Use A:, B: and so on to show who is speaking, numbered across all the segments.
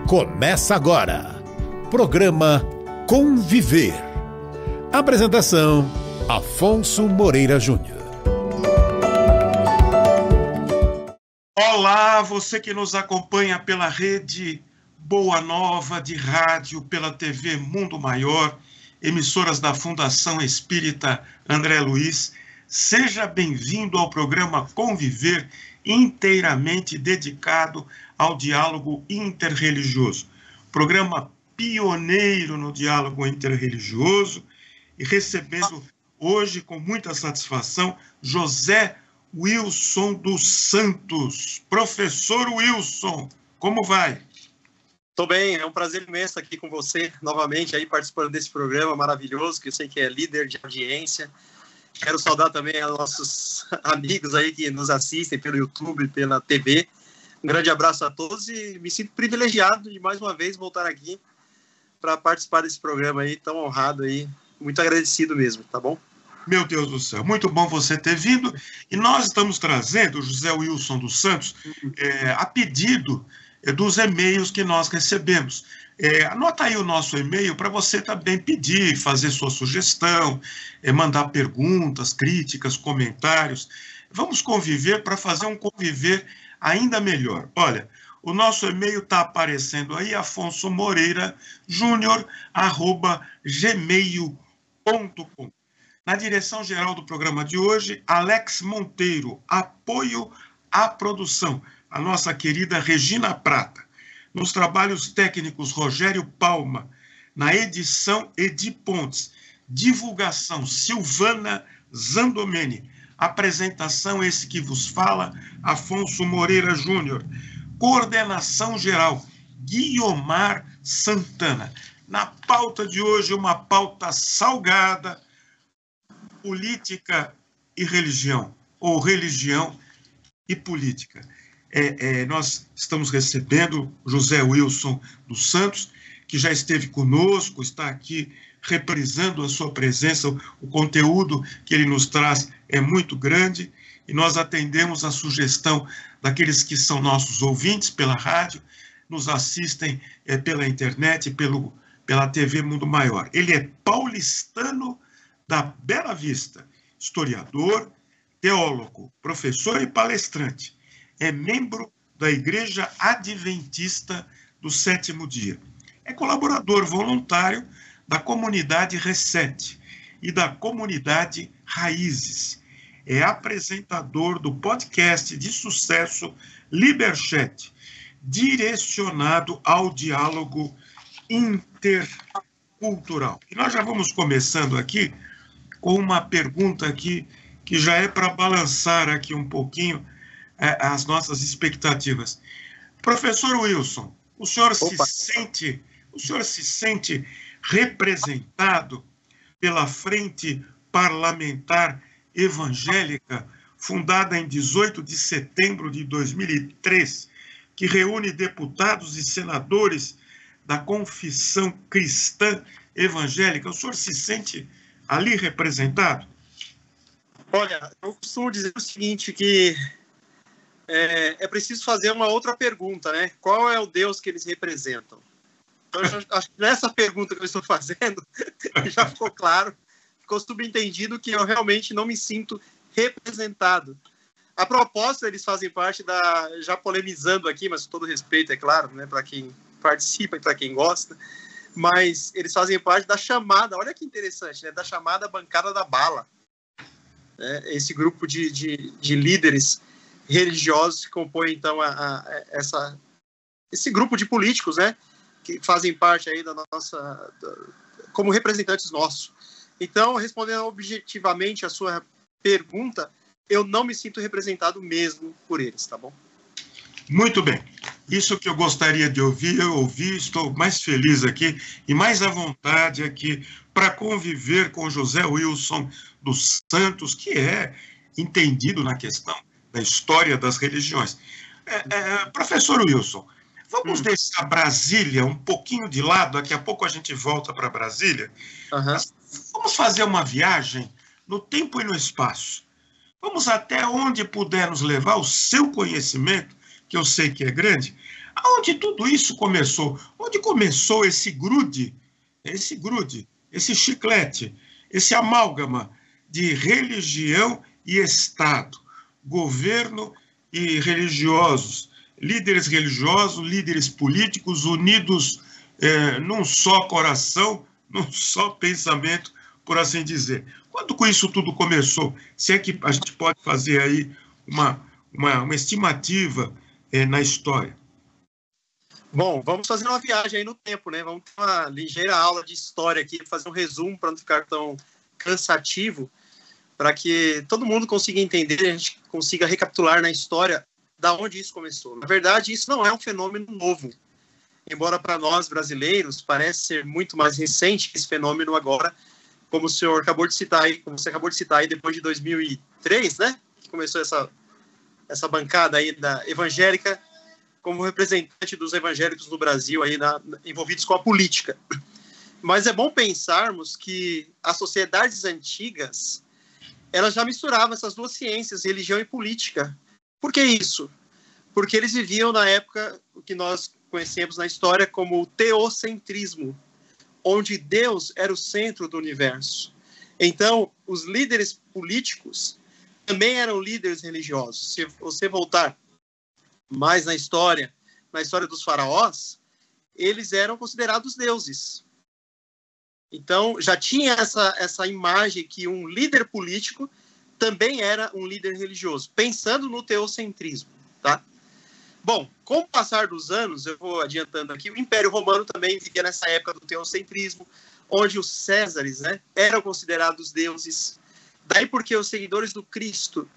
A: Começa agora, programa Conviver. Apresentação, Afonso Moreira Júnior.
B: Olá, você que nos acompanha pela rede Boa Nova de rádio, pela TV Mundo Maior, emissoras da Fundação Espírita André Luiz, seja bem-vindo ao programa Conviver, inteiramente dedicado ao diálogo interreligioso. Programa pioneiro no diálogo interreligioso, e recebendo hoje com muita satisfação José Wilson dos Santos. Professor Wilson, como vai?
C: Estou bem, é um prazer imenso aqui com você novamente, aí participando desse programa maravilhoso, que eu sei que é líder de audiência. Quero saudar também aos nossos amigos aí que nos assistem pelo YouTube, pela TV. Um grande abraço a todos e me sinto privilegiado de mais uma vez voltar aqui para participar desse programa aí, tão honrado aí, muito agradecido mesmo, tá bom?
B: Meu Deus do céu, muito bom você ter vindo, e nós estamos trazendo, José Wilson dos Santos, a pedido dos e-mails que nós recebemos. Anota aí o nosso e-mail para você também pedir, fazer sua sugestão, mandar perguntas, críticas, comentários. Vamos conviver para fazer um conviver ainda melhor. Olha, o nosso e-mail está aparecendo aí, afonsomoreira@gmail.com. Na direção geral do programa de hoje, Alex Monteiro, apoio à produção, a nossa querida Regina Prata. Nos trabalhos técnicos, Rogério Palma. Na edição, Edi Pontes. Divulgação, Silvana Zandomeni. Apresentação, esse que vos fala, Afonso Moreira Júnior. Coordenação geral, Guiomar Santana. Na pauta de hoje, uma pauta salgada, política e religião, ou religião e política. Nós estamos recebendo José Wilson dos Santos, que já esteve conosco, está aqui reprisando a sua presença, o conteúdo que ele nos traz é muito grande, e nós atendemos a sugestão daqueles que são nossos ouvintes pela rádio, nos assistem pela internet, pela TV Mundo Maior. Ele é paulistano da Bela Vista, historiador, teólogo, professor e palestrante. É membro da Igreja Adventista do Sétimo Dia. É colaborador voluntário da comunidade Reset e da comunidade Raízes. É apresentador do podcast de sucesso Liberchat, direcionado ao diálogo intercultural. E nós já vamos começando aqui com uma pergunta aqui que já é para balançar aqui um pouquinho as nossas expectativas. Professor Wilson, o senhor se sente representado pela Frente Parlamentar Evangélica, fundada em 18 de setembro de 2003, que reúne deputados e senadores da confissão cristã evangélica? O senhor se sente ali representado?
C: Olha, eu costumo dizer o seguinte, que é preciso fazer uma outra pergunta, né? Qual é o Deus que eles representam? Então, acho que nessa pergunta que eu estou fazendo, já ficou claro, ficou subentendido que eu realmente não me sinto representado. A propósito, eles fazem parte já polemizando aqui, mas com todo respeito, é claro, né, para quem participa e para quem gosta, mas eles fazem parte da chamada, olha que interessante, né, da chamada Bancada da Bala. Esse grupo de líderes religiosos que compõem, então, esse grupo de políticos, né, que fazem parte aí da nossa, como representantes nossos. Então, respondendo objetivamente a sua pergunta, eu não me sinto representado mesmo por eles, tá bom?
B: Muito bem. Isso que eu gostaria de ouvir, eu ouvi, estou mais feliz aqui e mais à vontade aqui para conviver com José Wilson dos Santos, que é entendido na questão da história das religiões. Professor Wilson, vamos deixar Brasília um pouquinho de lado, daqui a pouco a gente volta para Brasília. Vamos fazer uma viagem no tempo e no espaço. Vamos até onde puder nos levar o seu conhecimento, que eu sei que é grande, aonde tudo isso começou, onde começou esse grude, esse chiclete, esse amálgama de religião e Estado, governo e religiosos, líderes religiosos, líderes políticos unidos num só coração, num só pensamento, por assim dizer. Quando com isso tudo começou? Se é que a gente pode fazer aí uma estimativa na história.
C: Bom, vamos fazer uma viagem aí no tempo, né? Vamos ter uma ligeira aula de história aqui, fazer um resumo para não ficar tão cansativo, para que todo mundo consiga entender, a gente consiga recapitular na história da onde isso começou. Na verdade, isso não é um fenômeno novo, embora para nós brasileiros parece ser muito mais recente esse fenômeno agora, como o senhor acabou de citar aí, como você acabou de citar aí, depois de 2003, né? Que começou essa bancada aí da evangélica, como representante dos evangélicos no Brasil aí envolvidos com a política. Mas é bom pensarmos que as sociedades antigas, elas já misturavam essas duas ciências, religião e política. Por que isso? Porque eles viviam na época o que nós conhecemos na história como o teocentrismo, onde Deus era o centro do universo. Então, os líderes políticos também eram líderes religiosos. Se você voltar mais na história dos faraós, eles eram considerados deuses. Então, já tinha essa imagem que um líder político também era um líder religioso, pensando no teocentrismo, tá? Bom, com o passar dos anos, eu vou adiantando aqui, o Império Romano também vivia nessa época do teocentrismo, onde os Césares, né, eram considerados deuses. Daí porque os seguidores do Cristo,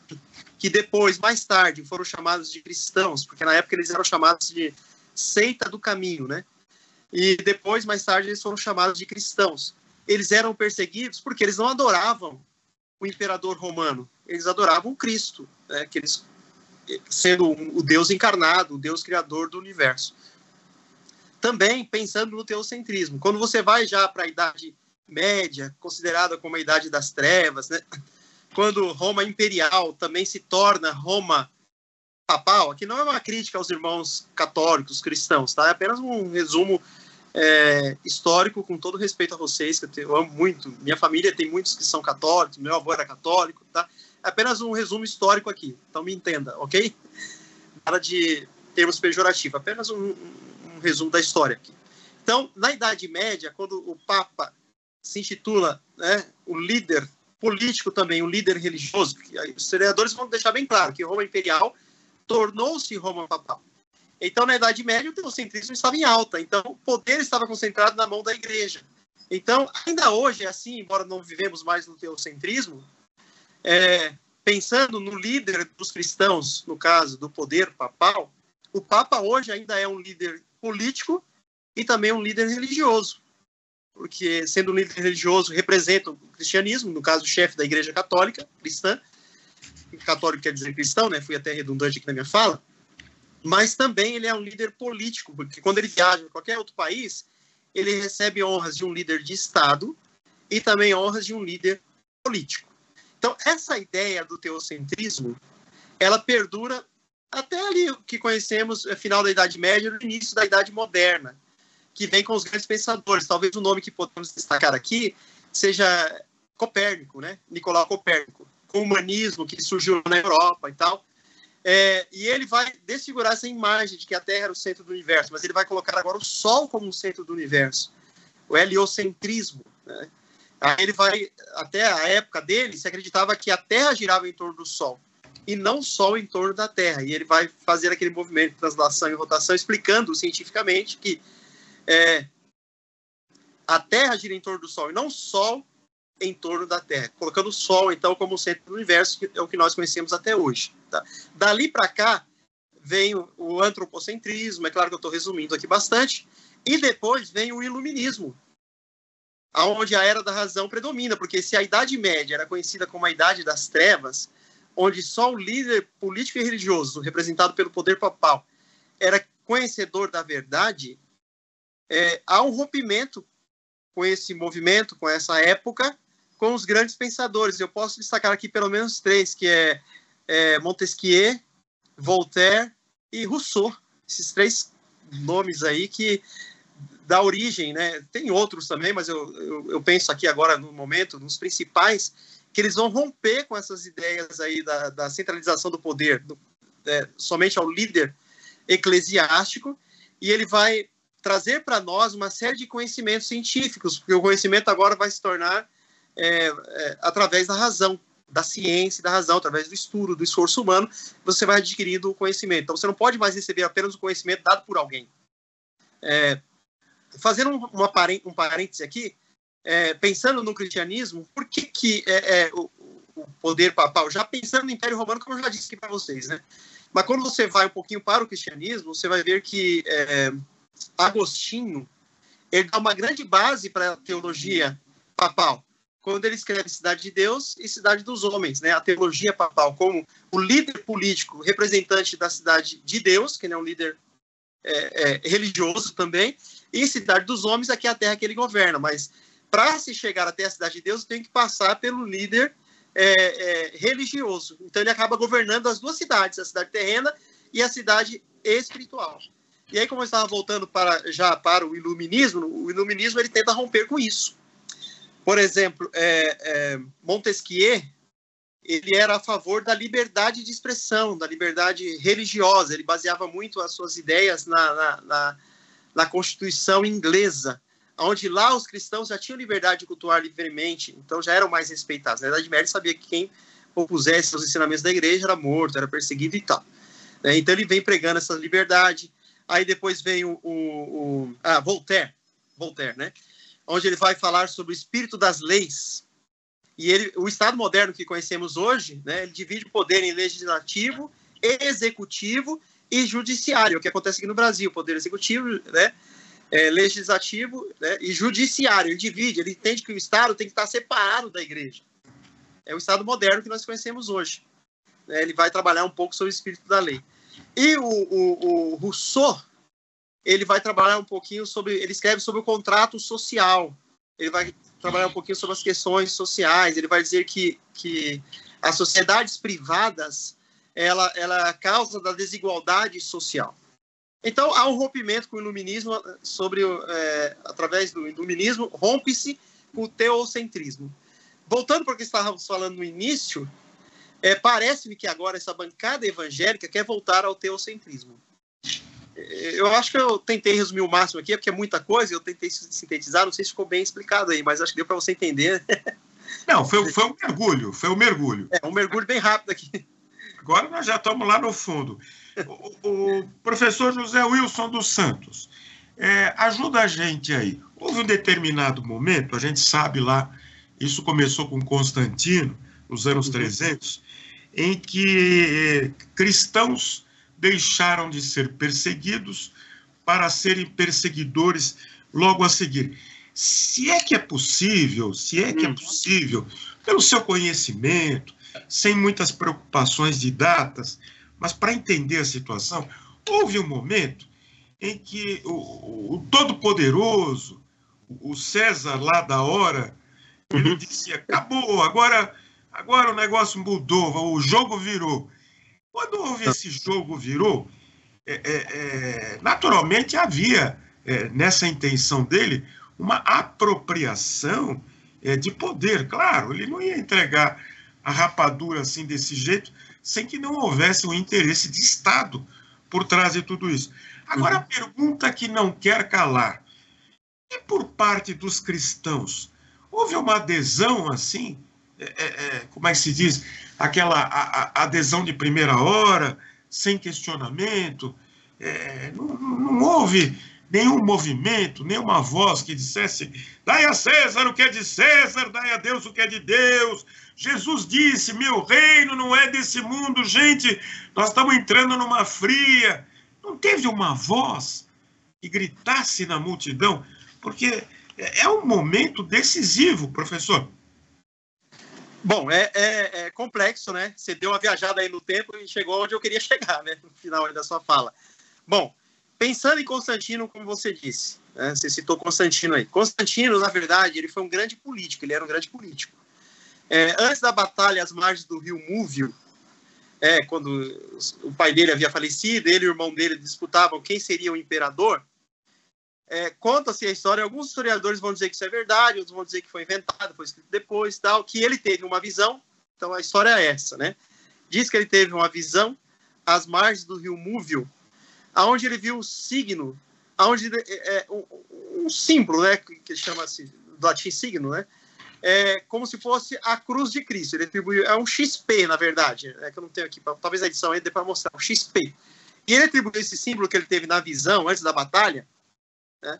C: que depois, mais tarde, foram chamados de cristãos, porque na época eles eram chamados de seita do caminho, né? E depois, mais tarde, eles foram chamados de cristãos. Eles eram perseguidos porque eles não adoravam o imperador romano, eles adoravam o Cristo, né? Que eles, sendo o Deus encarnado, o Deus criador do universo. Também pensando no teocentrismo. Quando você vai já para a Idade Média, considerada como a Idade das Trevas, né? Quando Roma imperial também se torna Roma papal, aqui não é uma crítica aos irmãos católicos, cristãos, tá? É apenas um resumo histórico, com todo respeito a vocês, que eu amo muito. Minha família tem muitos que são católicos, meu avô era católico, tá? É apenas um resumo histórico aqui, então me entenda, ok? Nada de termos pejorativos, apenas um resumo da história aqui. Então, na Idade Média, quando o Papa se intitula, né, o líder político também, o líder religioso, os historiadores vão deixar bem claro que Roma Imperial tornou-se Roma Papal. Então, na Idade Média, o teocentrismo estava em alta, então o poder estava concentrado na mão da igreja. Então, ainda hoje é assim, embora não vivemos mais no teocentrismo, pensando no líder dos cristãos, no caso do poder papal, o Papa hoje ainda é um líder político e também um líder religioso, porque sendo um líder religioso representa o cristianismo, no caso o chefe da Igreja Católica, cristã, católico quer dizer cristão, né? Fui até redundante aqui na minha fala, mas também ele é um líder político, porque quando ele viaja em qualquer outro país, ele recebe honras de um líder de Estado e também honras de um líder político. Então, essa ideia do teocentrismo, ela perdura até ali o que conhecemos, final da Idade Média, no início da Idade Moderna, que vem com os grandes pensadores. Talvez o nome que podemos destacar aqui seja Copérnico, né? Nicolau Copérnico, com o humanismo que surgiu na Europa e tal. E ele vai desfigurar essa imagem de que a Terra era o centro do universo, mas ele vai colocar agora o Sol como o centro do universo, o heliocentrismo, né? Aí ele vai, até a época dele, se acreditava que a Terra girava em torno do Sol, e não o Sol em torno da Terra. E ele vai fazer aquele movimento de translação e rotação, explicando cientificamente que a Terra gira em torno do Sol, e não o Sol em torno da Terra, colocando o Sol, então, como o centro do universo, que é o que nós conhecemos até hoje. Tá? Dali para cá, vem o antropocentrismo, é claro que eu estou resumindo aqui bastante, e depois vem o iluminismo, onde a Era da Razão predomina, porque se a Idade Média era conhecida como a Idade das Trevas, onde só o líder político e religioso, representado pelo poder papal, era conhecedor da verdade, há um rompimento com esse movimento, com essa época, com os grandes pensadores. Eu posso destacar aqui pelo menos 3, que é Montesquieu, Voltaire e Rousseau. Esses 3 nomes aí que dá origem, né? Tem outros também, mas eu penso aqui agora no momento, nos principais, que eles vão romper com essas ideias aí da centralização do poder somente ao líder eclesiástico, e ele vai trazer para nós uma série de conhecimentos científicos, porque o conhecimento agora vai se tornar através da razão, da ciência e da razão, através do estudo, do esforço humano, você vai adquirindo o conhecimento. Então, você não pode mais receber apenas o conhecimento dado por alguém. Fazendo um parêntese aqui, pensando no cristianismo, por que o poder papal, já pensando no Império Romano, como eu já disse aqui para vocês, né? Mas quando você vai um pouquinho para o cristianismo, você vai ver que Agostinho, ele dá uma grande base para a teologia papal, quando ele escreve Cidade de Deus e Cidade dos Homens, né? A teologia papal como o líder político representante da cidade de Deus, que é um líder religioso também, e Cidade dos Homens, aqui é a terra que ele governa. Mas para se chegar até a Cidade de Deus, tem que passar pelo líder religioso. Então ele acaba governando as 2 cidades, a cidade terrena e a cidade espiritual. E aí, como eu estava voltando para o iluminismo ele tenta romper com isso. Por exemplo, Montesquieu, ele era a favor da liberdade de expressão, da liberdade religiosa. Ele baseava muito as suas ideias na Constituição inglesa, onde lá os cristãos já tinham liberdade de cultuar livremente, então já eram mais respeitados. Na Idade Média, ele sabia que quem opusesse aos ensinamentos da igreja era morto, era perseguido e tal. Então ele vem pregando essa liberdade. Aí depois vem Voltaire, né? Onde ele vai falar sobre o espírito das leis. E o Estado moderno que conhecemos hoje, né, ele divide o poder em legislativo, executivo e judiciário, o que acontece aqui no Brasil. Poder executivo, né, legislativo, né, e judiciário. Ele divide, ele entende que o Estado tem que estar separado da igreja. É o Estado moderno que nós conhecemos hoje. Ele vai trabalhar um pouco sobre o espírito da lei. E o Rousseau, ele vai trabalhar um pouquinho ele escreve sobre o contrato social, ele vai trabalhar um pouquinho sobre as questões sociais, ele vai dizer que as sociedades privadas, ela é a causa da desigualdade social. Então, há um rompimento com o iluminismo, através do iluminismo, rompe-se com o teocentrismo. Voltando para o que estávamos falando no início, parece-me que agora essa bancada evangélica quer voltar ao teocentrismo. Eu acho que eu tentei resumir o máximo aqui, porque é muita coisa, eu tentei sintetizar, não sei se ficou bem explicado aí, mas acho que deu para você entender.
B: Não, foi um mergulho,
C: um mergulho bem rápido aqui.
B: Agora nós já estamos lá no fundo. O professor José Wilson dos Santos, ajuda a gente aí. Houve um determinado momento, a gente sabe lá, isso começou com Constantino, nos anos 300, em que cristãos deixaram de ser perseguidos para serem perseguidores logo a seguir. Se é que é possível, pelo seu conhecimento, sem muitas preocupações de datas, mas para entender a situação, houve um momento em que o Todo-Poderoso, o César lá da hora, ele dizia, acabou, agora o negócio mudou, o jogo virou. Quando houve esse jogo virou, naturalmente havia, nessa intenção dele, uma apropriação de poder. Claro, ele não ia entregar a rapadura assim desse jeito, sem que não houvesse um interesse de Estado por trás de tudo isso. Agora, a pergunta que não quer calar, e por parte dos cristãos, houve uma adesão assim, como é que se diz, aquela adesão de primeira hora, sem questionamento, não houve nenhum movimento, nenhuma voz que dissesse, dai a César o que é de César, dai a Deus o que é de Deus. Jesus disse, meu reino não é desse mundo, gente, nós estamos entrando numa fria. Não teve uma voz que gritasse na multidão, porque é um momento decisivo, professor.
C: Bom, é complexo, né? Você deu uma viajada aí no tempo e chegou onde eu queria chegar, né? No final da sua fala. Bom, pensando em Constantino, como você disse, né? Você citou Constantino aí. Constantino, na verdade, ele foi um grande político, ele era um grande político. Antes da batalha às margens do rio Múvio, quando o pai dele havia falecido, ele e o irmão dele disputavam quem seria o imperador, conta-se a história, alguns historiadores vão dizer que isso é verdade, outros vão dizer que foi inventado, foi escrito depois, tal, que ele teve uma visão, então a história é essa, né? Diz que ele teve uma visão às margens do rio Múvio, aonde ele viu um signo, aonde um símbolo, né, que chama-se, do latim signo, né? Como se fosse a cruz de Cristo. Ele atribuiu, um XP, na verdade, que eu não tenho aqui, talvez a edição aí dê para mostrar, um XP. E ele atribuiu esse símbolo que ele teve na visão, antes da batalha, né,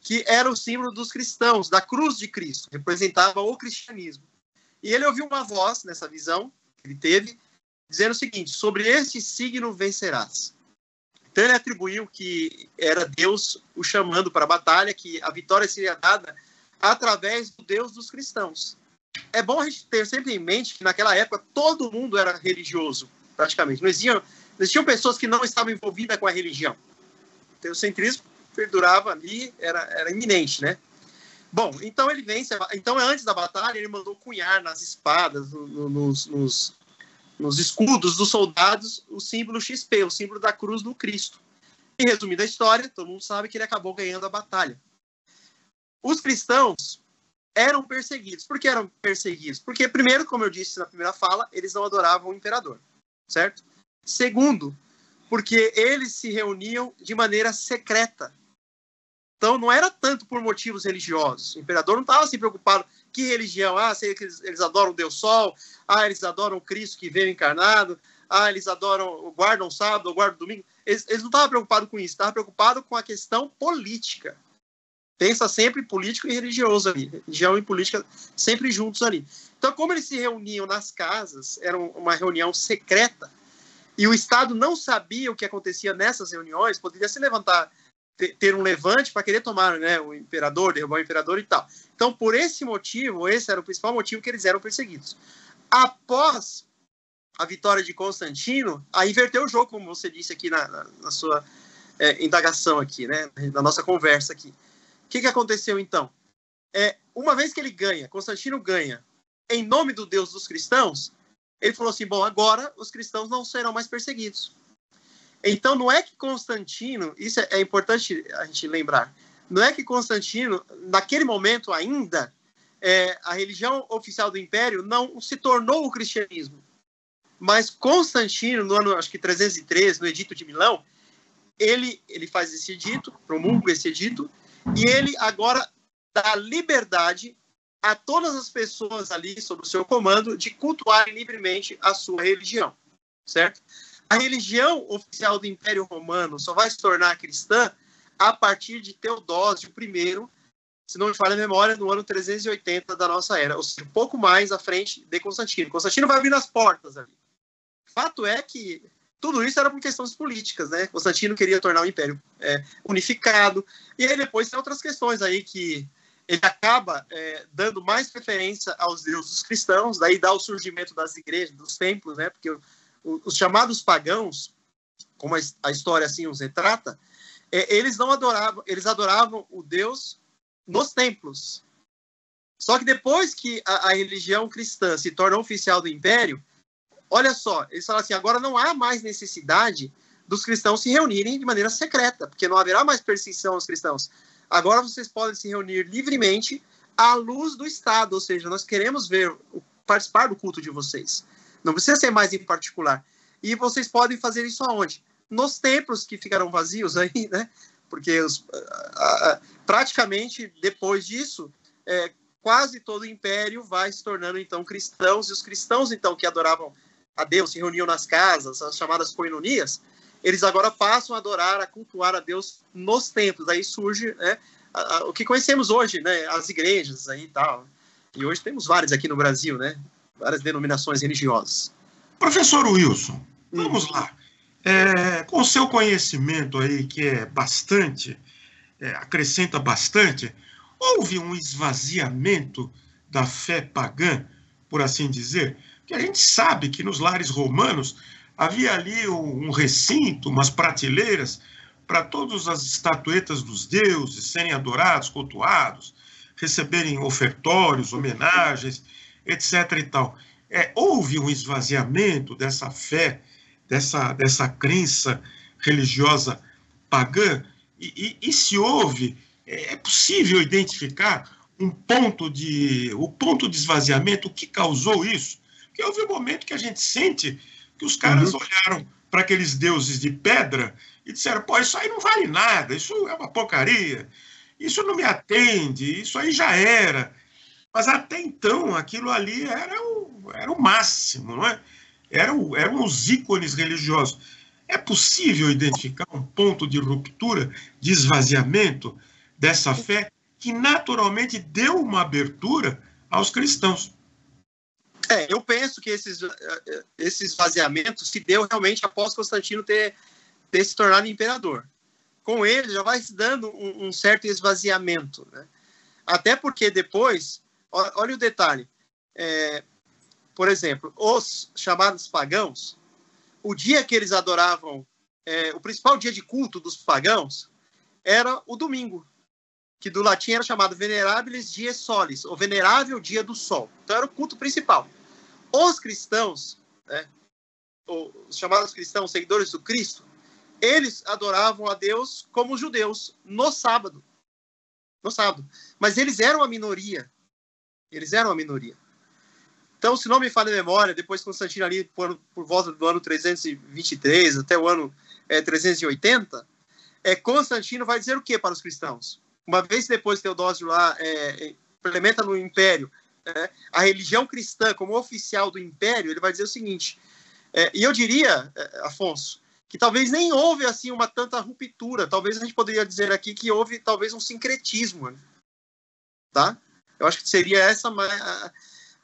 C: que era o símbolo dos cristãos, da cruz de Cristo, representava o cristianismo. E ele ouviu uma voz, nessa visão que ele teve, dizendo o seguinte: sobre este signo vencerás. Então ele atribuiu que era Deus o chamando para a batalha, que a vitória seria dada através do Deus dos cristãos. É bom a gente ter sempre em mente que naquela época todo mundo era religioso, praticamente. Não existiam pessoas que não estavam envolvidas com a religião. O teocentrismo perdurava ali, era iminente, né? Bom, então ele vence. Então, antes da batalha, ele mandou cunhar nas espadas, nos escudos dos soldados, o símbolo XP, o símbolo da cruz do Cristo. E, resumindo a história, todo mundo sabe que ele acabou ganhando a batalha. Os cristãos eram perseguidos. Por que eram perseguidos? Porque, primeiro, como eu disse na primeira fala, eles não adoravam o imperador, certo? Segundo, porque eles se reuniam de maneira secreta. Então, não era tanto por motivos religiosos. O imperador não estava assim preocupado. Que religião? Eles adoram o Deus Sol. Eles adoram o Cristo que veio encarnado. Eles guardam o sábado, guardam o domingo. Eles não estavam preocupados com isso. Estavam preocupados com a questão política. Pensa sempre político e religioso ali. Religião e política sempre juntos ali. Então, como eles se reuniam nas casas, era uma reunião secreta, e o Estado não sabia o que acontecia nessas reuniões, poderia se levantar, ter um levante para querer tomar, né, o imperador, derrubar o imperador e tal. Então, por esse motivo, esse era o principal motivo que eles eram perseguidos. Após a vitória de Constantino, aí inverteu o jogo, como você disse aqui na sua indagação aqui, né, na nossa conversa aqui. O que aconteceu, então? Uma vez que ele ganha, Constantino ganha, em nome do Deus dos cristãos, ele falou assim, bom, agora os cristãos não serão mais perseguidos. Então, não é que Constantino, isso é importante a gente lembrar, não é que Constantino, naquele momento ainda, a religião oficial do Império não se tornou o cristianismo. Mas Constantino, no ano, acho que 313, no Edito de Milão, ele faz esse edito, promulga esse edito, e ele agora dá liberdade a todas as pessoas ali, sob o seu comando, de cultuarem livremente a sua religião, certo? A religião oficial do Império Romano só vai se tornar cristã a partir de Teodósio I, se não me falha a memória, no ano 380 da nossa era, ou seja, um pouco mais à frente de Constantino. Constantino vai abrir nas portas ali. Fato é que tudo isso era por questões políticas, né? Constantino queria tornar o Império unificado, e aí depois tem outras questões aí que ele acaba dando mais preferência aos deuses cristãos, daí dá o surgimento das igrejas, dos templos, né? Porque os chamados pagãos, como a história assim os retrata, eles não adoravam, eles adoravam o Deus nos templos. Só que depois que a religião cristã se torna oficial do Império, olha só, eles falam assim, agora não há mais necessidade dos cristãos se reunirem de maneira secreta, porque não haverá mais perseguição aos cristãos. Agora vocês podem se reunir livremente à luz do Estado, ou seja, nós queremos participar do culto de vocês. Não precisa ser mais em particular. E vocês podem fazer isso aonde? Nos templos que ficarão vazios aí, né? Porque praticamente depois disso, quase todo o império vai se tornando então cristãos, e os cristãos então que adoravam a Deus, se reuniam nas casas, as chamadas koinonias, eles agora passam a adorar, a cultuar a Deus nos templos. Daí surge o que conhecemos hoje, né? As igrejas aí e tal. E hoje temos várias aqui no Brasil, né? Várias denominações religiosas.
B: Professor Wilson, vamos lá. Com o seu conhecimento aí, que é bastante, acrescenta bastante, houve um esvaziamento da fé pagã por assim dizer, que a gente sabe que nos lares romanos havia ali um recinto, umas prateleiras, para todas as estatuetas dos deuses serem adorados, cultuados, receberem ofertórios, homenagens, etc. e tal. Houve um esvaziamento dessa fé, dessa crença religiosa pagã, e se houve, é possível identificar o ponto de esvaziamento, o que causou isso? Porque houve um momento que a gente sente que os caras olharam para aqueles deuses de pedra e disseram, pô, isso aí não vale nada, isso é uma porcaria, isso não me atende, isso aí já era. Mas até então, aquilo ali era o máximo, não é? Eram os ícones religiosos. É possível identificar um ponto de ruptura, de esvaziamento dessa fé que naturalmente deu uma abertura aos cristãos?
C: Eu penso que esse esvaziamento se deu realmente após Constantino ter se tornado imperador. Com ele, já vai se dando um certo esvaziamento, né? Até porque depois, olha o detalhe, por exemplo, os chamados pagãos, o dia que eles adoravam, o principal dia de culto dos pagãos era o domingo, que do latim era chamado Venerabilis Dies Solis, ou Venerável Dia do Sol. Então era o culto principal. Os cristãos, né, os chamados cristãos, seguidores do Cristo, eles adoravam a Deus como os judeus, no sábado. No sábado. Mas eles eram a minoria. Eles eram a minoria. Então, se não me falha a memória, depois Constantino ali, por volta do ano 323 até o ano 380, Constantino vai dizer o que para os cristãos? Uma vez depois Teodósio lá implementa no Império a religião cristã como oficial do Império, ele vai dizer o seguinte, e eu diria, Afonso, que talvez nem houve assim uma tanta ruptura, talvez a gente poderia dizer aqui que houve talvez um sincretismo, né? Tá? Eu acho que seria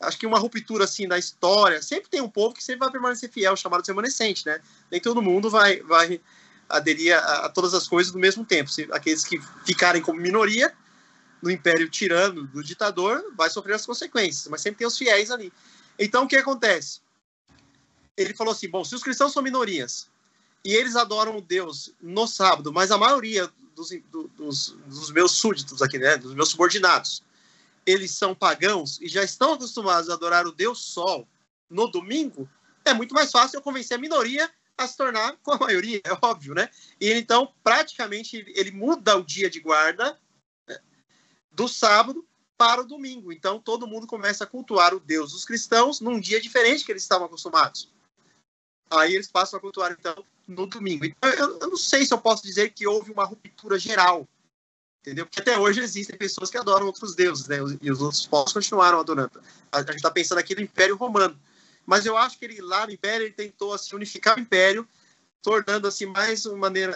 C: acho que uma ruptura assim da história. Sempre tem um povo que sempre vai permanecer fiel, chamado de remanescente, né? Nem todo mundo vai aderir a todas as coisas no mesmo tempo. Aqueles que ficarem como minoria no Império tirano do ditador vai sofrer as consequências, mas sempre tem os fiéis ali. Então o que acontece? Ele falou assim, bom, se os cristãos são minorias e eles adoram o Deus no sábado, mas a maioria dos meus súditos aqui, né, dos meus subordinados, eles são pagãos e já estão acostumados a adorar o Deus Sol no domingo, é muito mais fácil eu convencer a minoria a se tornar com a maioria, é óbvio, né? E então, praticamente, ele muda o dia de guarda, né, do sábado para o domingo. Então, todo mundo começa a cultuar o Deus dos cristãos num dia diferente que eles estavam acostumados. Aí eles passam a cultuar, então, no domingo. Então, eu não sei se eu posso dizer que houve uma ruptura geral, entendeu? Porque até hoje existem pessoas que adoram outros deuses, né? E os outros povos continuaram adorando. A gente está pensando aqui no Império Romano. Mas eu acho que ele lá no Império ele tentou assim, unificar o Império, tornando assim mais uma maneira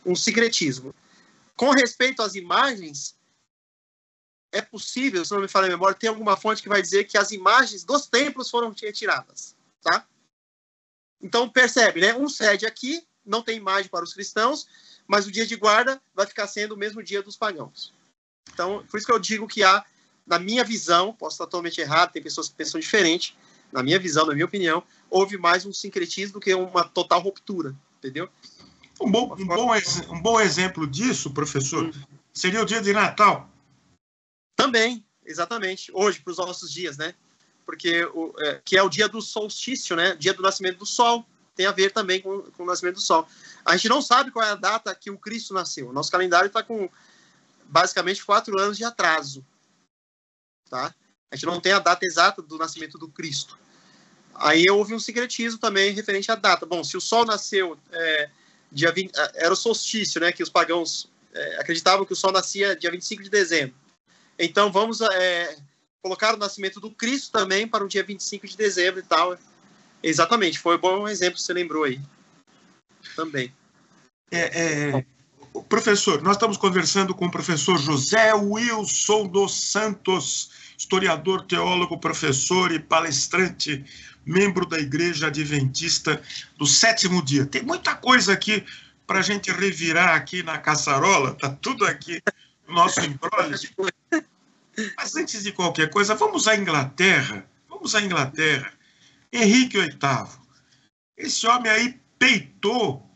C: um sincretismo. Com respeito às imagens, é possível, se não me falha a memória, tem alguma fonte que vai dizer que as imagens dos templos foram retiradas, tá? Então percebe, né? Um cede aqui, não tem imagem para os cristãos, mas o dia de guarda vai ficar sendo o mesmo dia dos pagãos. Então, por isso que eu digo que há, na minha visão, posso estar totalmente errado, tem pessoas que pensam diferente, na minha visão, na minha opinião, houve mais um sincretismo do que uma total ruptura, entendeu?
B: Um bom exemplo disso, professor, seria o dia de Natal.
C: Também, exatamente. Hoje, para os nossos dias, né? Porque que é o dia do solstício, né? Dia do nascimento do sol. Tem a ver também com o nascimento do sol. A gente não sabe qual é a data que o Cristo nasceu. O nosso calendário está com, basicamente, 4 anos de atraso. Tá? A gente não tem a data exata do nascimento do Cristo. Aí houve um sincretismo também referente à data. Bom, se o sol nasceu dia 20, era o solstício, né? Que os pagãos acreditavam que o sol nascia dia 25 de dezembro. Então vamos colocar o nascimento do Cristo também para o dia 25 de dezembro e tal. Exatamente, foi um bom exemplo que você lembrou aí. Também.
B: Professor, nós estamos conversando com o professor José Wilson dos Santos, historiador, teólogo, professor e palestrante, membro da Igreja Adventista do Sétimo Dia. Tem muita coisa aqui para a gente revirar aqui na caçarola, tá tudo aqui no nosso embrólio. Mas antes de qualquer coisa, vamos à Inglaterra, Vamos à Inglaterra. Henrique VIII. Esse homem aí peitou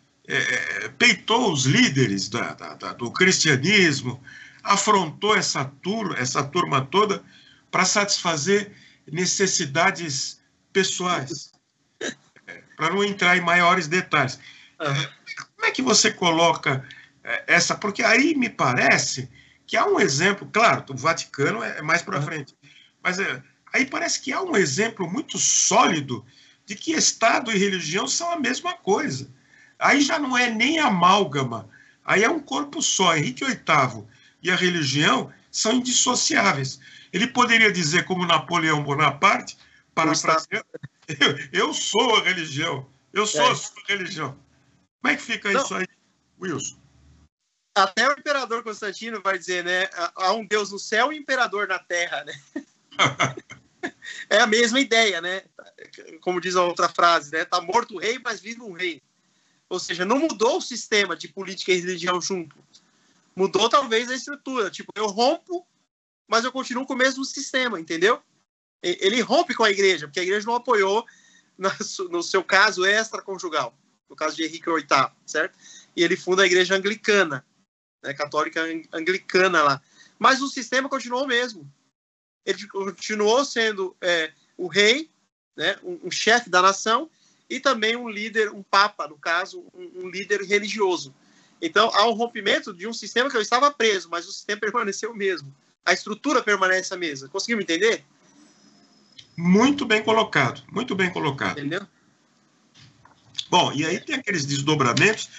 B: os líderes do cristianismo, afrontou essa turma toda para satisfazer necessidades pessoais, para não entrar em maiores detalhes. Como é que você coloca essa? Porque aí me parece que há um exemplo, claro, o Vaticano é mais para frente, mas aí parece que há um exemplo muito sólido de que Estado e religião são a mesma coisa. Aí já não é nem amálgama, aí é um corpo só. Henrique VIII e a religião são indissociáveis. Ele poderia dizer, como Napoleão Bonaparte, eu sou a religião, eu sou a sua religião. Como é que fica isso aí, Wilson?
C: Até o imperador Constantino vai dizer, né? Há um Deus no céu e um imperador na terra, né? É a mesma ideia, né? Como diz a outra frase, né? Tá morto o rei, mas vive um rei. Ou seja, não mudou o sistema de política e religião junto. Mudou talvez a estrutura. Tipo, eu rompo, mas eu continuo com o mesmo sistema, entendeu? Ele rompe com a igreja, porque a igreja não apoiou, no seu caso, extraconjugal. No caso de Henrique VIII, certo? E ele funda a igreja anglicana, né? Católica anglicana lá. Mas o sistema continuou o mesmo. Ele continuou sendo o rei, né? Um chefe da nação, e também um líder, um papa, no caso, um líder religioso. Então, há um rompimento de um sistema que eu estava preso, mas o sistema permaneceu o mesmo. A estrutura permanece a mesma. Conseguiu me entender?
B: Muito bem colocado, muito bem colocado.
C: Entendeu?
B: Bom, e aí tem aqueles desdobramentos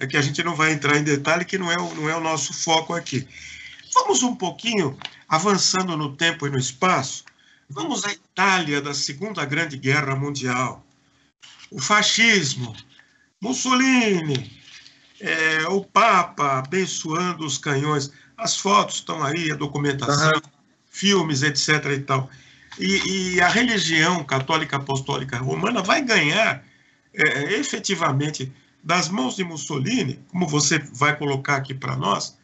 B: que a gente não vai entrar em detalhe, que não é o nosso foco aqui. Vamos um pouquinho avançando no tempo e no espaço. Vamos à Itália da Segunda Grande Guerra Mundial. O fascismo, Mussolini, o Papa abençoando os canhões. As fotos estão aí, a documentação, filmes, etc. e tal. E a religião católica apostólica romana vai ganhar efetivamente das mãos de Mussolini, como você vai colocar aqui para nós,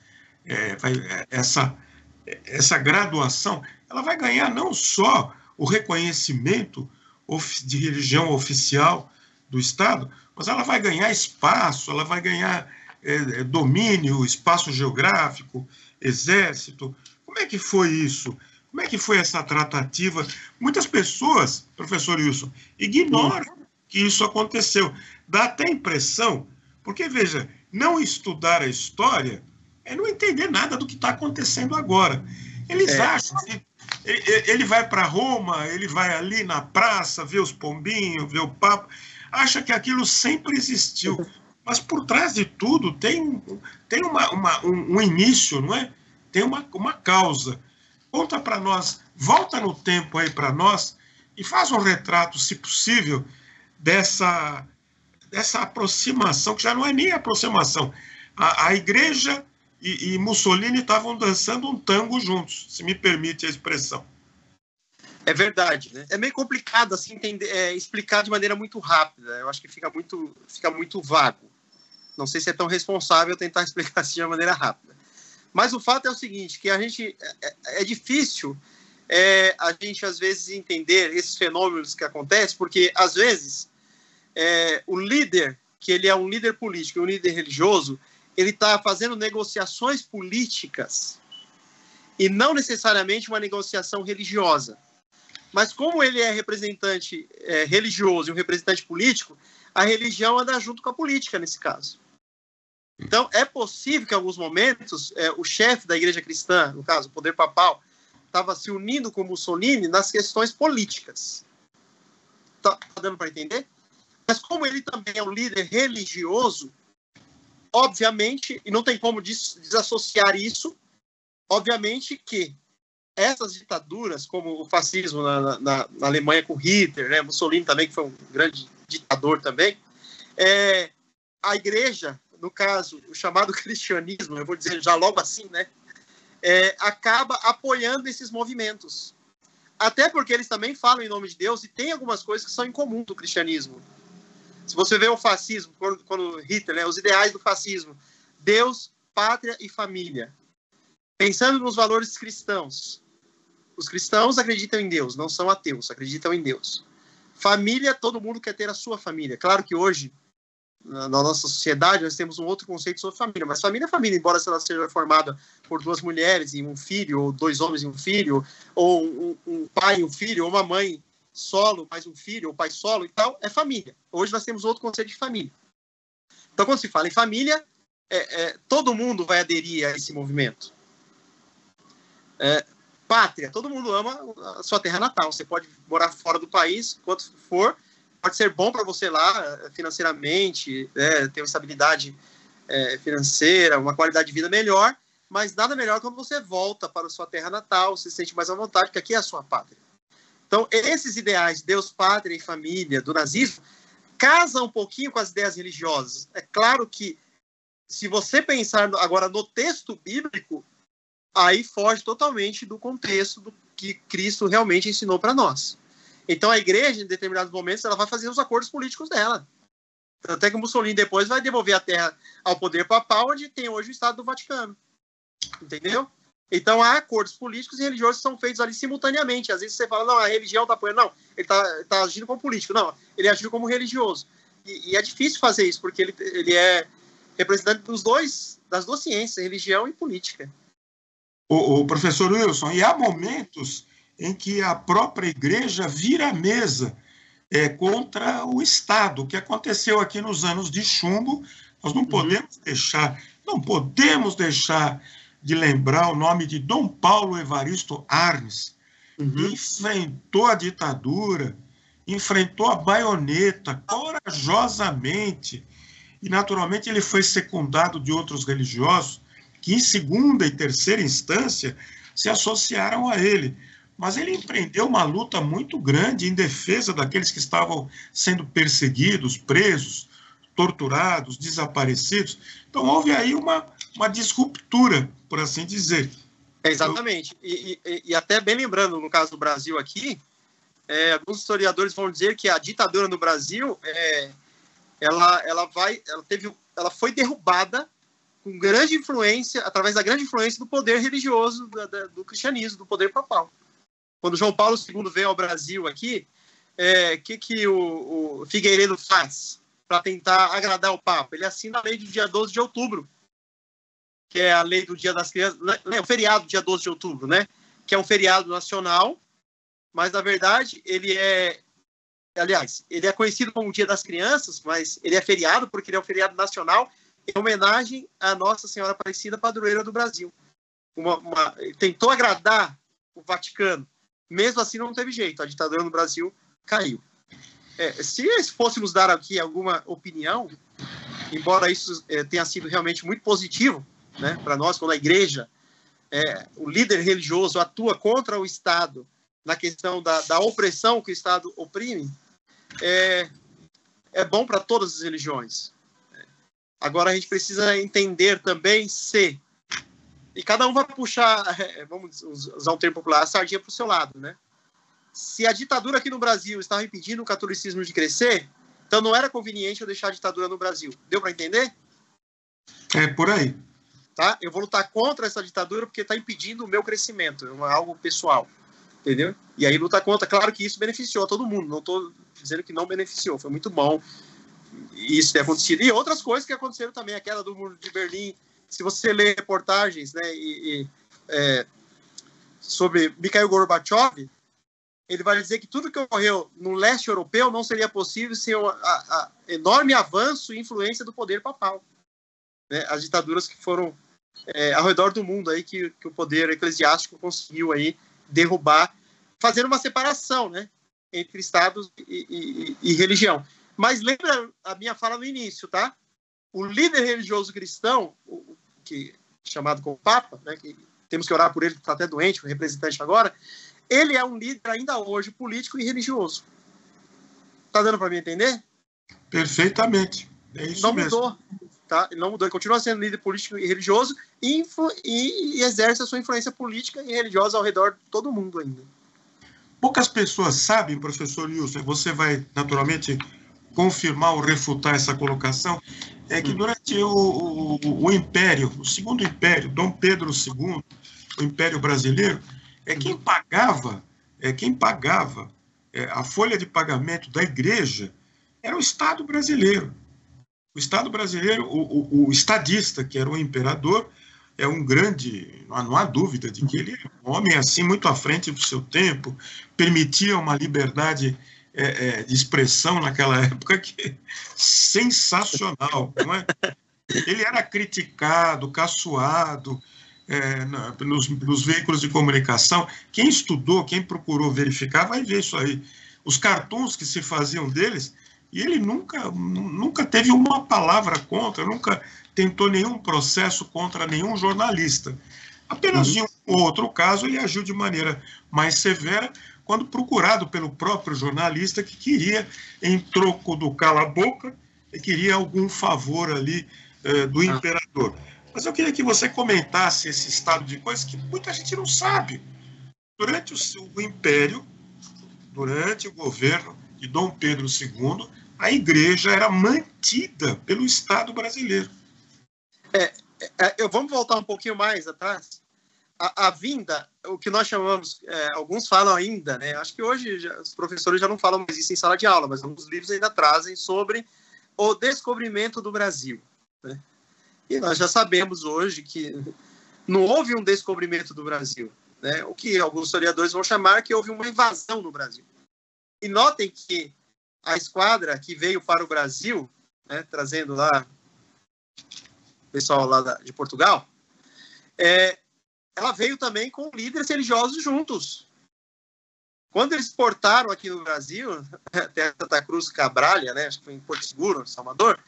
B: essa graduação, ela vai ganhar não só o reconhecimento de religião oficial do Estado, mas ela vai ganhar espaço, ela vai ganhar domínio, espaço geográfico, exército. Como é que foi isso? Como é que foi essa tratativa? Muitas pessoas, professor Wilson, ignoram que isso aconteceu. Dá até impressão, porque, veja, não estudar a história é não entender nada do que está acontecendo agora. Eles acham que ele vai para Roma, ele vai ali na praça, vê os pombinhos, vê o Papa, acha que aquilo sempre existiu. Mas por trás de tudo tem um início, não é? Tem uma causa. Conta para nós, volta no tempo aí para nós e faz um retrato, se possível, dessa aproximação, que já não é nem aproximação. A igreja e Mussolini estavam dançando um tango juntos, se me permite a expressão.
C: É verdade, né? É meio complicado assim, explicar de maneira muito rápida. Eu acho que fica muito vago. Não sei se é tão responsável tentar explicar assim de uma maneira rápida. Mas o fato é o seguinte, que a gente é difícil a gente às vezes entender esses fenômenos que acontecem, porque às vezes o líder, que ele é um líder político, um líder religioso, ele está fazendo negociações políticas e não necessariamente uma negociação religiosa. Mas como ele é representante religioso e um representante político, a religião anda junto com a política nesse caso. Então, é possível que em alguns momentos o chefe da igreja cristã, no caso, o poder papal, estava se unindo com Mussolini nas questões políticas. Tá dando para entender? Mas como ele também é um líder religioso, obviamente, e não tem como desassociar isso, obviamente que essas ditaduras, como o fascismo na Alemanha com Hitler, né, Mussolini também, que foi um grande ditador também, a igreja, no caso, o chamado cristianismo, eu vou dizer já logo assim, né, acaba apoiando esses movimentos. Até porque eles também falam em nome de Deus e tem algumas coisas que são em comum do cristianismo. Se você vê o fascismo, quando Hitler, né, os ideais do fascismo, Deus, pátria e família. Pensando nos valores cristãos, os cristãos acreditam em Deus, não são ateus, acreditam em Deus. Família, todo mundo quer ter a sua família. Claro que hoje, na nossa sociedade, nós temos um outro conceito sobre família, mas família é família, embora ela seja formada por 2 mulheres e um filho, ou 2 homens e um filho, ou um pai e um filho, ou uma mãe solo, mais um filho, ou pai solo e tal, é família. Hoje nós temos outro conceito de família. Então, quando se fala em família, todo mundo vai aderir a esse movimento. Pátria, todo mundo ama a sua terra natal. Você pode morar fora do país, quanto for, pode ser bom para você lá, financeiramente, ter uma estabilidade financeira, uma qualidade de vida melhor, mas nada melhor quando você volta para a sua terra natal, se sente mais à vontade, porque aqui é a sua pátria. Então, esses ideais, Deus, pátria e família, do nazismo, casam um pouquinho com as ideias religiosas. É claro que, se você pensar agora no texto bíblico, aí foge totalmente do contexto do que Cristo realmente ensinou para nós. Então, a igreja, em determinados momentos, ela vai fazer os acordos políticos dela. Até que Mussolini depois vai devolver a terra ao poder papal, onde tem hoje o Estado do Vaticano. Entendeu? Então, há acordos políticos e religiosos que são feitos ali simultaneamente. Às vezes você fala, não, a religião está apoiando. Não, ele está agindo como político. Não, ele agiu como religioso. E é difícil fazer isso, porque ele é representante das duas ciências, religião e política.
B: O professor Wilson, e há momentos em que a própria igreja vira a mesa contra o Estado, o que aconteceu aqui nos anos de chumbo. Nós não podemos deixar de lembrar o nome de Dom Paulo Evaristo Arnes, que enfrentou a ditadura, enfrentou a baioneta corajosamente, e naturalmente ele foi secundado de outros religiosos que em segunda e terceira instância se associaram a ele. Mas ele empreendeu uma luta muito grande em defesa daqueles que estavam sendo perseguidos, presos, torturados, desaparecidos. Então houve aí uma disruptura, por assim dizer.
C: Exatamente. E até bem lembrando, no caso do Brasil aqui, alguns historiadores vão dizer que a ditadura no Brasil ela foi derrubada com grande influência, através da grande influência do poder religioso do cristianismo, do poder papal. Quando João Paulo II veio ao Brasil aqui, que o Figueiredo faz para tentar agradar o Papa? Ele assina a lei do dia 12 de outubro, que é a lei do Dia das Crianças, o feriado do dia 12 de outubro, né? Que é um feriado nacional, mas, na verdade, ele é conhecido como o Dia das Crianças, mas ele é feriado porque ele é um feriado nacional em homenagem à Nossa Senhora Aparecida, padroeira do Brasil. Tentou agradar o Vaticano. Mesmo assim, não teve jeito. A ditadura no Brasil caiu. Se fôssemos dar aqui alguma opinião, embora isso tenha sido realmente muito positivo, né, para nós, quando a igreja, o líder religioso atua contra o Estado na questão da opressão que o Estado oprime, é bom para todas as religiões. Agora a gente precisa entender também e cada um vai puxar, vamos usar um termo popular, a sardinha para o seu lado, né? Se a ditadura aqui no Brasil estava impedindo o catolicismo de crescer, então não era conveniente eu deixar a ditadura no Brasil. Deu para entender?
B: É por aí.
C: Tá? Eu vou lutar contra essa ditadura porque está impedindo o meu crescimento, é algo pessoal, entendeu? E aí lutar contra, claro que isso beneficiou a todo mundo, não estou dizendo que não beneficiou, foi muito bom isso ter acontecido. E outras coisas que aconteceram também, a queda do Muro de Berlim. Se você ler reportagens, né, sobre Mikhail Gorbachev, ele vai dizer que tudo que ocorreu no leste europeu não seria possível sem o enorme avanço e influência do poder papal. Né? As ditaduras que foram ao redor do mundo, aí, que o poder eclesiástico conseguiu aí derrubar, fazendo uma separação, né, entre Estado e religião. Mas lembra a minha fala no início, tá? O líder religioso cristão, chamado como Papa, né, que temos que orar por ele, que está até doente, o representante agora, ele é um líder ainda hoje político e religioso. Tá dando para me entender?
B: Perfeitamente. É isso
C: não
B: mesmo.
C: Mudou, tá? Ele não mudou, ele continua sendo líder político e religioso e exerce a sua influência política e religiosa ao redor de todo mundo ainda.
B: Poucas pessoas sabem, professor Wilson, você vai naturalmente confirmar ou refutar essa colocação, que durante o Império, o Segundo Império, Dom Pedro II, o Império Brasileiro, Quem pagava a folha de pagamento da igreja era o Estado brasileiro. O Estado brasileiro, o estadista, que era o imperador, é um grande, não há dúvida de que ele é um homem assim muito à frente do seu tempo, permitia uma liberdade de expressão naquela época que é sensacional, não é? Ele era criticado, caçoado nos veículos de comunicação. Quem estudou, quem procurou verificar, vai ver isso aí. Os cartoons que se faziam deles, e ele nunca teve uma palavra contra, nunca tentou nenhum processo contra nenhum jornalista. Apenas em um ou outro caso ele agiu de maneira mais severa quando procurado pelo próprio jornalista que queria, em troco do cala-boca, queria algum favor ali do imperador. Mas eu queria que você comentasse esse estado de coisas que muita gente não sabe. Durante o Império, durante o governo de Dom Pedro II, a igreja era mantida pelo Estado brasileiro.
C: Vamos voltar um pouquinho mais atrás. A vinda, o que nós chamamos, alguns falam ainda, né? Acho que hoje os professores já não falam mais isso em sala de aula, mas alguns livros ainda trazem sobre o descobrimento do Brasil, né? E nós já sabemos hoje que não houve um descobrimento do Brasil, né? O que alguns historiadores vão chamar que houve uma invasão no Brasil. E notem que a esquadra que veio para o Brasil, né, trazendo lá o pessoal lá de Portugal, ela veio também com líderes religiosos juntos. Quando eles portaram aqui no Brasil, até Santa Cruz Cabralha, né, acho que foi em Porto Seguro, Salvador,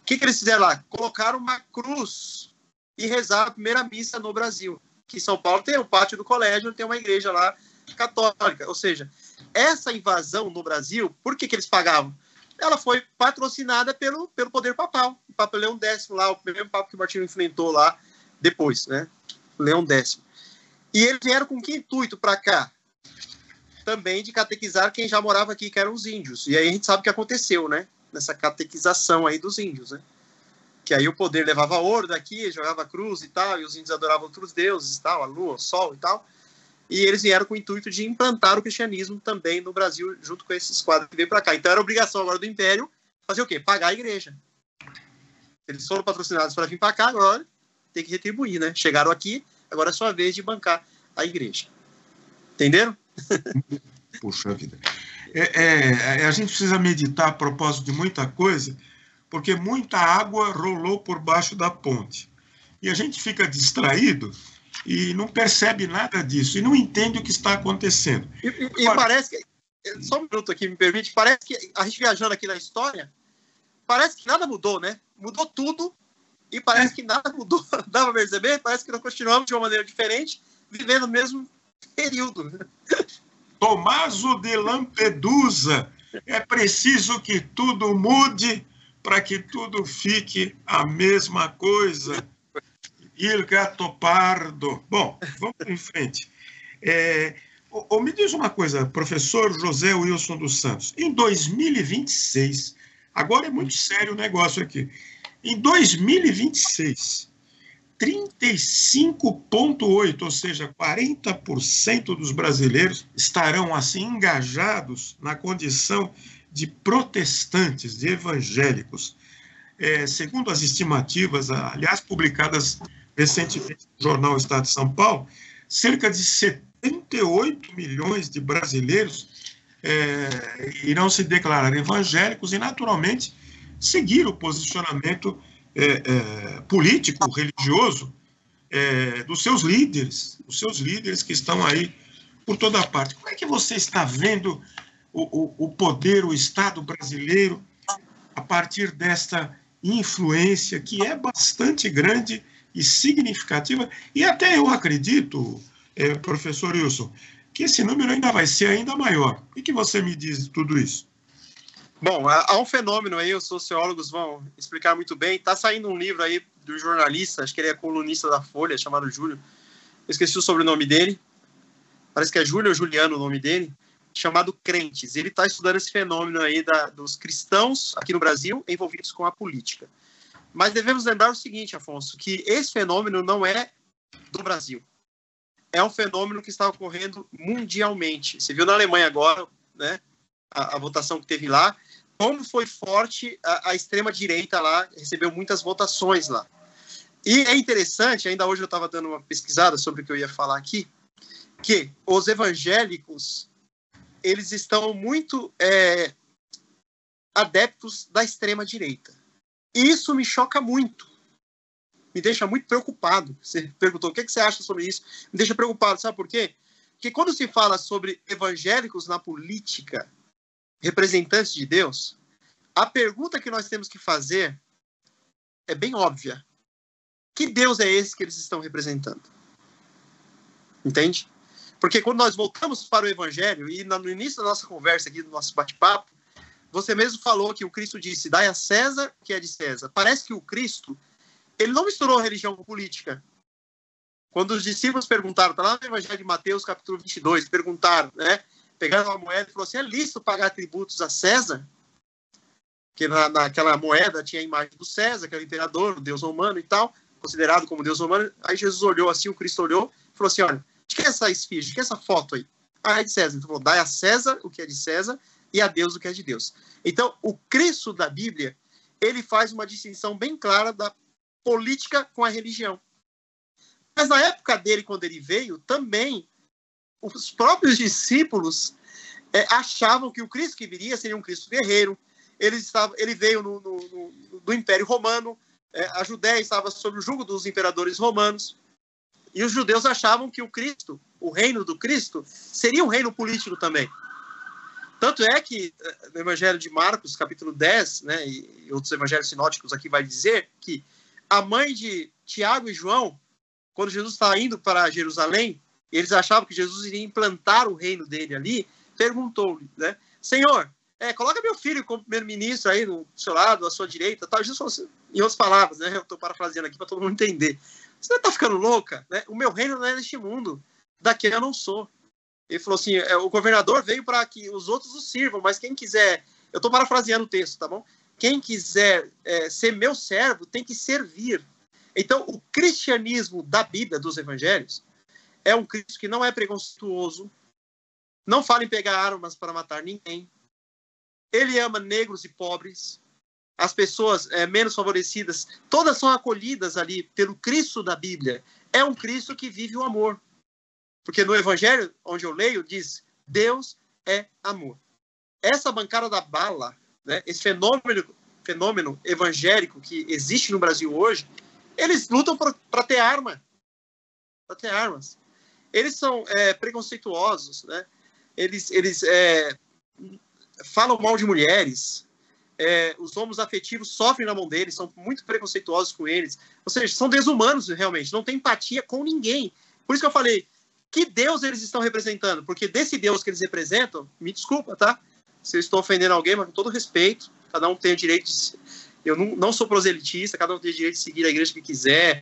C: o que eles fizeram lá? Colocaram uma cruz e rezaram a primeira missa no Brasil. Que em São Paulo tem o pátio do colégio, tem uma igreja lá católica. Ou seja, essa invasão no Brasil, por que eles pagavam? Ela foi patrocinada pelo poder papal. O Papa Leão X lá, o mesmo papa que o Martinho enfrentou lá depois, né? Leão X. E eles vieram com que intuito para cá? Também de catequizar quem já morava aqui, que eram os índios. E aí a gente sabe o que aconteceu, né? Nessa catequização aí dos índios, né? Que aí o poder levava ouro daqui, jogava cruz e tal, e os índios adoravam outros deuses e tal, a lua, o sol e tal. E eles vieram com o intuito de implantar o cristianismo também no Brasil, junto com esses quadros que veio para cá. Então era obrigação agora do Império fazer o quê? Pagar a igreja. Eles foram patrocinados para vir para cá, agora tem que retribuir, né? Chegaram aqui, agora é sua vez de bancar a igreja. Entenderam?
B: Puxa vida. A gente precisa meditar a propósito de muita coisa, porque muita água rolou por baixo da ponte. E a gente fica distraído e não percebe nada disso, e não entende o que está acontecendo.
C: E parece que... Só um minuto aqui, me permite. Parece que a gente viajando aqui na história, parece que nada mudou, né? Mudou tudo, e parece que nada mudou. Dá para perceber? Parece que nós continuamos de uma maneira diferente, vivendo o mesmo período.
B: Tomaso de Lampedusa, é preciso que tudo mude para que tudo fique a mesma coisa. Il Gato Pardo. Bom, vamos em frente. Me diz uma coisa, professor José Wilson dos Santos. Em 2026, agora é muito sério o negócio aqui. Em 2026, 35,8%, ou seja, 40% dos brasileiros estarão assim engajados na condição de protestantes, de evangélicos. Segundo as estimativas, aliás, publicadas recentemente no jornal Estado de São Paulo, cerca de 78 milhões de brasileiros irão se declarar evangélicos e, naturalmente, seguir o posicionamento político, religioso dos seus líderes que estão aí por toda parte. Como é que você está vendo o poder, o Estado brasileiro, a partir desta influência que é bastante grande e significativa, e até eu acredito, professor Wilson, que esse número ainda vai ser ainda maior. O que você me diz de tudo isso?
C: Bom, há um fenômeno aí, os sociólogos vão explicar muito bem. Está saindo um livro aí do jornalista, acho que ele é colunista da Folha, chamado Júlio. Eu esqueci o sobrenome dele. Parece que é Júlio ou Juliano o nome dele, chamado Crentes. Ele está estudando esse fenômeno aí dos cristãos aqui no Brasil envolvidos com a política. Mas devemos lembrar o seguinte, Afonso, que esse fenômeno não é do Brasil. é um fenômeno que está ocorrendo mundialmente. Você viu na Alemanha agora, né, a votação que teve lá, como foi forte a extrema-direita lá, recebeu muitas votações lá. E é interessante, ainda hoje eu estava dando uma pesquisada sobre o que eu ia falar aqui, que os evangélicos, eles estão muito adeptos da extrema-direita. Isso me choca muito. Me deixa muito preocupado. Você perguntou o que você acha sobre isso. Me deixa preocupado, sabe por quê? Porque quando se fala sobre evangélicos na política, representantes de Deus, a pergunta que nós temos que fazer é bem óbvia. Que Deus é esse que eles estão representando? Entende? Porque quando nós voltamos para o Evangelho, e no início da nossa conversa aqui, do nosso bate-papo, você mesmo falou que o Cristo disse, dai a César o que é de César. Parece que o Cristo, ele não misturou religião com política. Quando os discípulos perguntaram, está lá no Evangelho de Mateus, capítulo 22, perguntaram, né? Pegaram uma moeda e falou assim, é lícito pagar tributos a César? Porque naquela moeda tinha a imagem do César, que era o imperador, o deus romano e tal, considerado como deus romano. Aí Jesus olhou assim, o Cristo olhou e falou assim, olha, de que é essa esfinge, de que é essa foto aí? Ah, é de César. Então falou, dai a César o que é de César e a Deus o que é de Deus. Então, o Cristo da Bíblia, ele faz uma distinção bem clara da política com a religião. Mas na época dele, quando ele veio, também os próprios discípulos achavam que o Cristo que viria seria um Cristo guerreiro. Ele veio do Império Romano, a Judéia estava sob o jugo dos imperadores romanos, e os judeus achavam que o Cristo, o reino do Cristo, seria um reino político também. Tanto é que no Evangelho de Marcos, capítulo 10, né, e outros evangelhos sinóticos aqui vai dizer que a mãe de Tiago e João, quando Jesus estava indo para Jerusalém, eles achavam que Jesus iria implantar o reino dele ali, perguntou-lhe, né, Senhor, coloca meu filho como primeiro-ministro aí do seu lado, à sua direita, tal. Jesus falou assim, em outras palavras, né, eu estou parafraseando aqui para todo mundo entender. Você está ficando louca? Né? O meu reino não é neste mundo, daqui eu não sou. Ele falou assim, o governador veio para que os outros o sirvam, mas quem quiser, eu estou parafraseando o texto, tá bom? Quem quiser ser meu servo tem que servir. Então, o cristianismo da Bíblia, dos evangelhos, é um Cristo que não é preconceituoso, não fala em pegar armas para matar ninguém, ele ama negros e pobres, as pessoas menos favorecidas, todas são acolhidas ali pelo Cristo da Bíblia. É um Cristo que vive o amor. Porque no Evangelho, onde eu leio, diz, Deus é amor. Essa bancada da bala, né, esse fenômeno evangélico que existe no Brasil hoje, eles lutam para ter arma. Para ter armas. Eles são preconceituosos, né? Eles falam mal de mulheres. Os homens afetivos sofrem na mão deles, são muito preconceituosos com eles. Ou seja, são desumanos realmente, não tem empatia com ninguém. Por isso que eu falei, que Deus eles estão representando? Porque desse Deus que eles representam, me desculpa, tá? Se eu estou ofendendo alguém, mas com todo respeito, cada um tem o direito de... Eu não sou proselitista, cada um tem o direito de seguir a igreja que quiser.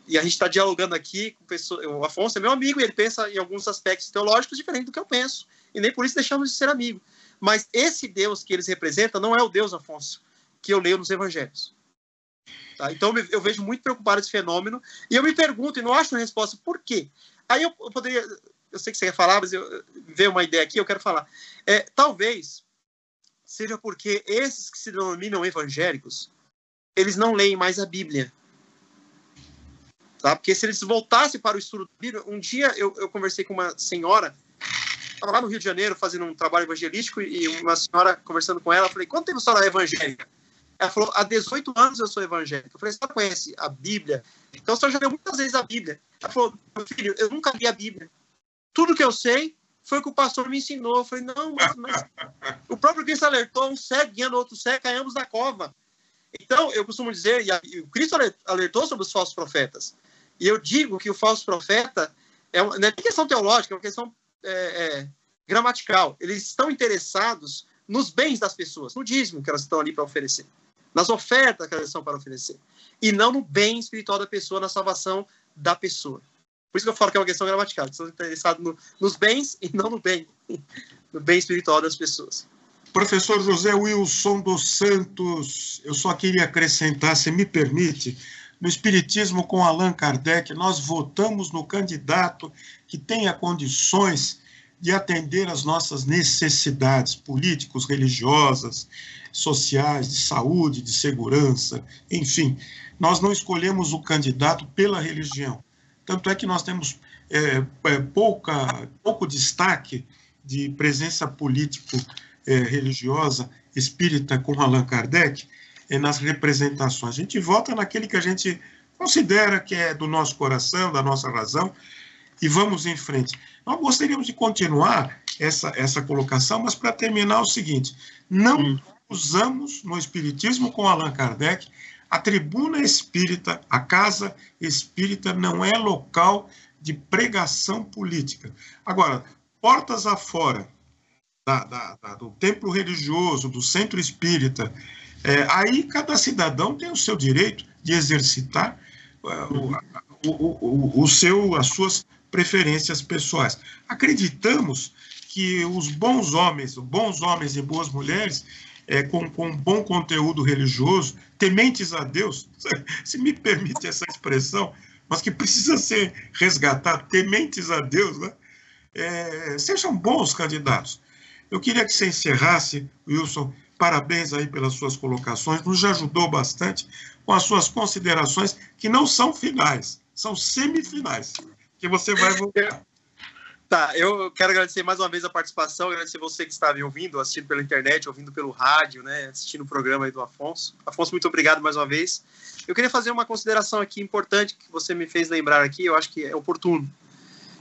C: E a gente está dialogando aqui com pessoas... O Afonso é meu amigo e ele pensa em alguns aspectos teológicos diferentes do que eu penso. E nem por isso deixamos de ser amigo. Mas esse Deus que eles representam não é o Deus, Afonso, que eu leio nos evangelhos. Tá? Então eu vejo muito preocupado esse fenômeno e eu me pergunto, e não acho uma resposta, por quê? Aí eu poderia... Eu sei que você quer falar, mas veio uma ideia aqui, eu quero falar. Talvez seja porque esses que se denominam evangélicos, eles não leem mais a Bíblia. Tá? Porque se eles voltassem para o estudo da Bíblia... Um dia eu conversei com uma senhora, estava lá no Rio de Janeiro fazendo um trabalho evangelístico e uma senhora conversando com ela, eu falei, quanto tempo a senhora é evangélica? Ela falou, há 18 anos eu sou evangélica. Eu falei, você conhece a Bíblia? Então a senhora já leu muitas vezes a Bíblia. Ela falou, meu filho, eu nunca li a Bíblia. Tudo que eu sei foi o que o pastor me ensinou. Eu falei, não, mas o próprio Cristo alertou, um cego guiando outro cego, caímos da cova. Então, eu costumo dizer, e o Cristo alertou sobre os falsos profetas. E eu digo que o falso profeta não é questão teológica, é uma questão gramatical. Eles estão interessados nos bens das pessoas, no dízimo que elas estão ali para oferecer, nas ofertas que elas estão para oferecer, e não no bem espiritual da pessoa, na salvação da pessoa. Por isso que eu falo que é uma questão gramatical. Eles estão interessados nos bens e não no bem espiritual das pessoas.
B: Professor José Wilson dos Santos, eu só queria acrescentar, se me permite, no Espiritismo com Allan Kardec, nós votamos no candidato que tenha condições de atender às nossas necessidades políticos, religiosas, sociais, de saúde, de segurança, enfim. Nós não escolhemos o candidato pela religião. Tanto é que nós temos pouco destaque de presença político-religiosa espírita com Allan Kardec nas representações. A gente vota naquele que a gente considera que é do nosso coração, da nossa razão, e vamos em frente. Nós gostaríamos de continuar essa colocação, mas para terminar o seguinte, não usamos no Espiritismo com Allan Kardec, a tribuna espírita, a casa espírita não é local de pregação política. Agora, portas afora do templo religioso, do centro espírita, aí cada cidadão tem o seu direito de exercitar as suas preferências pessoais. Acreditamos que os bons homens e boas mulheres, com bom conteúdo religioso, tementes a Deus, se me permite essa expressão, mas que precisa ser resgatado, tementes a Deus, né? Sejam bons candidatos. Eu queria que você encerrasse, Wilson, parabéns aí pelas suas colocações, nos ajudou bastante com as suas considerações, que não são finais, são semifinais, que você vai voltar.
C: Tá, eu quero agradecer mais uma vez a participação, agradecer você que estava me ouvindo, assistindo pela internet, ouvindo pelo rádio, né, assistindo o programa aí do Afonso. Afonso, muito obrigado mais uma vez. Eu queria fazer uma consideração aqui importante que você me fez lembrar aqui, eu acho que é oportuno.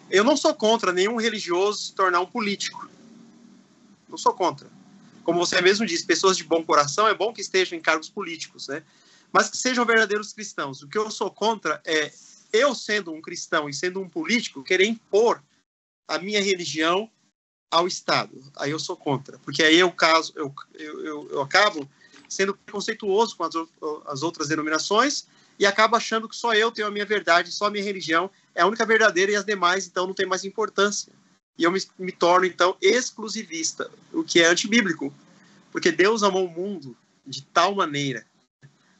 C: Eu não sou contra nenhum religioso se tornar um político. Não sou contra. Como você mesmo disse, pessoas de bom coração, é bom que estejam em cargos políticos, né? Mas que sejam verdadeiros cristãos. O que eu sou contra é eu, sendo um cristão e sendo um político, querer impor a minha religião ao Estado. Aí eu sou contra. Porque aí eu acabo sendo preconceituoso com as outras denominações e acabo achando que só eu tenho a minha verdade, só a minha religião é a única verdadeira e as demais, então, não tem mais importância. E eu me torno, então, exclusivista, o que é antibíblico. Porque Deus amou o mundo de tal maneira,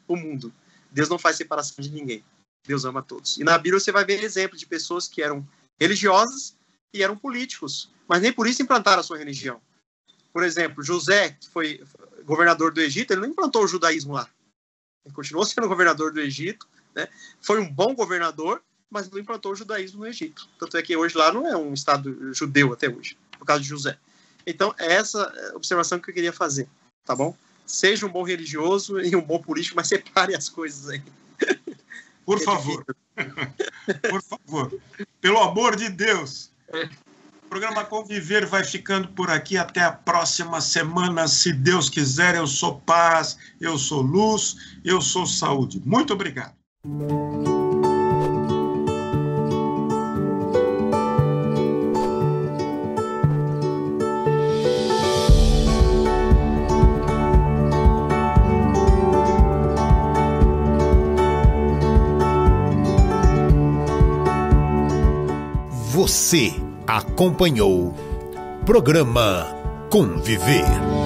C: o mundo. Deus não faz separação de ninguém. Deus ama todos. E na Bíblia você vai ver exemplos de pessoas que eram religiosas e eram políticos, mas nem por isso implantaram a sua religião. Por exemplo, José, que foi governador do Egito, ele não implantou o judaísmo lá. Ele continuou sendo governador do Egito, né? Foi um bom governador, mas não implantou o judaísmo no Egito. Tanto é que hoje lá não é um estado judeu até hoje, por causa de José. Então, é essa observação que eu queria fazer, tá bom? Seja um bom religioso e um bom político, mas separe as coisas aí.
B: Por favor. Por favor. Pelo amor de Deus. O programa Conviver vai ficando por aqui. Até a próxima semana, se Deus quiser. Eu sou paz, eu sou luz, eu sou saúde. Muito obrigado.
A: Você acompanhou Programa Conviver.